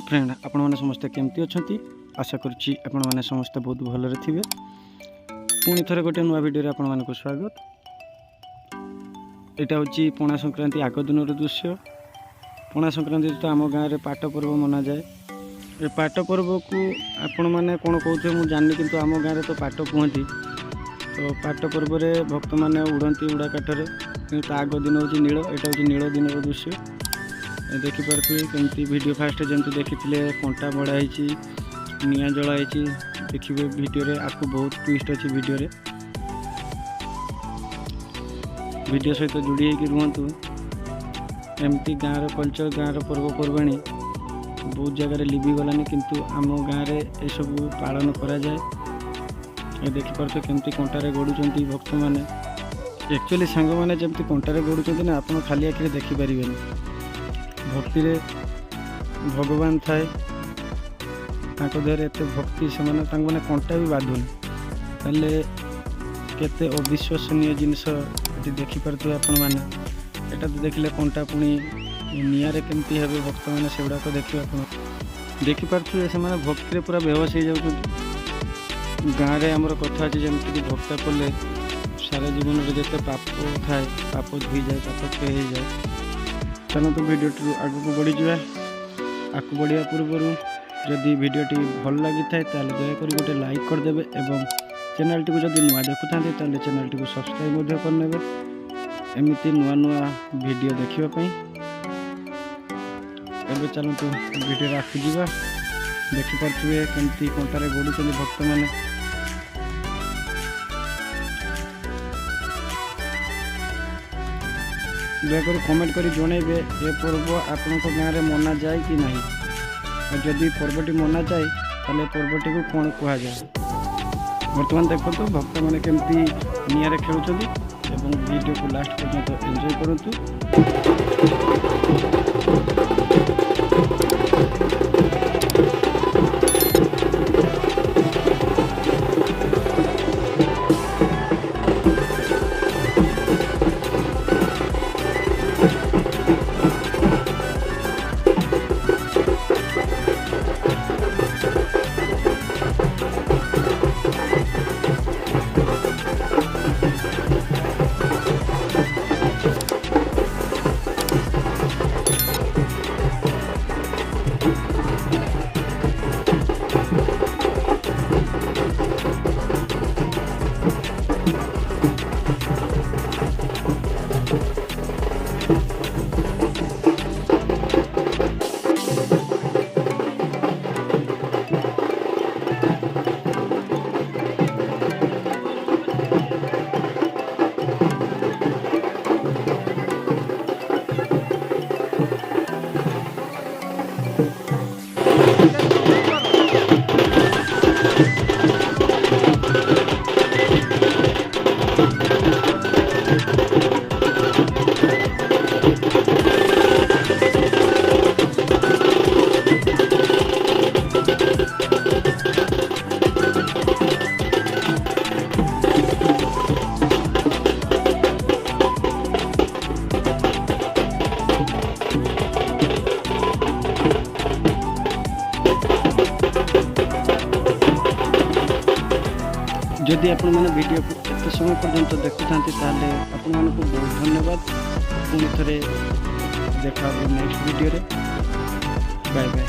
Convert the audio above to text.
Friend आपण मैंने समस्ते केमती अच्छा आशा करुच्ची आपण मैंने समस्ते बहुत भलरे थे। पुणी थे गोटे नुआ वीडियो आपण मानक स्वागत। यहाँ हूँ पणा संक्रांति आग दिन दृश्य। पणा संक्रांति तो आम गाँव में पाट पर्व मना जाए। ये पाट पर्व को आपण मैंने कौन कहते मुझे जानी कि आम गाँव में तो पाट कहती। तो पाट पर्व में भक्त मैंने उड़ती उड़ा काठर कि आग दिन हूँ नील। यहाँ हूँ नील दिन दृश्य देखिपे कमी वीडियो फास्ट जमी देखी कंटा बढ़ाई निआ जलाई देखिए वीडियो आपको बहुत ट्विस्ट अच्छी वीडियो सहित जोड़ी रुहतु। एमती गाँव कल्चर गाँव पर्वपर्वाणी बहुत जगह लिभि गलानी किंतु आम गाँव में यू पालन करा जाए। देखिपे कमी कंटारे गड़ुंट भक्त मैंने एक्चुअली सांग मैंने जमी कंटारे गड़ुंट ना आप खाली आखिरी देखिपारे। भक्ति रे भगवान थाए देहर एत भक्ति से मैंने कंटा भी बाधुन हेल्ले केते अविश्वसनीय जिनस देखिपे आपण मैंने एटा तो देखिले कंटा पुणी निआरे केमती हे भक्त मैंने से गुड़ाक देखिए आप देखिपे से भक्ति रे पूरा बेहोश हो जाऊँ। गाँव में आमर कथा अच्छे जमीक भक्ता कले सारा जीवन में जिते पाप थाए पाप धोई जाए पाप क्षय हो जाए। चलो तो वीडियो आग को बढ़ी जावा। आग बढ़िया पूर्व जदि वीडियोटी भल लगी था दयाकोर गोटे लाइक करदे एवं चैनल टी जब नुआ देखुं तो चैनल टी सब्सक्राइब करने एमती नुआ नुआ वीडियो देखापी। एवं चलते वीडियो आगे जावा। देखिपे कमी कंटारे गड़ुंट भक्त मैंने दयाकोर कमेंट कर जनइबे ये पर्व आपण गाँव में मना जाए कि नहीं और जदि पर्वटी मना जाए ताले पर्वटी को कौन कह जाए। बर्तमान देखो तो भक्त मैंने केमती निआरे खेलुंट एवं वीडियो को लास्ट पर्यंत एंजॉय करंतु। जदि आपण मैंने वीडियो को एत समय पर्यंत देखु आपण मानक बहुत धन्यवाद। पुणी थे देखा नेक्स्ट वीडियो रे। Bye bye.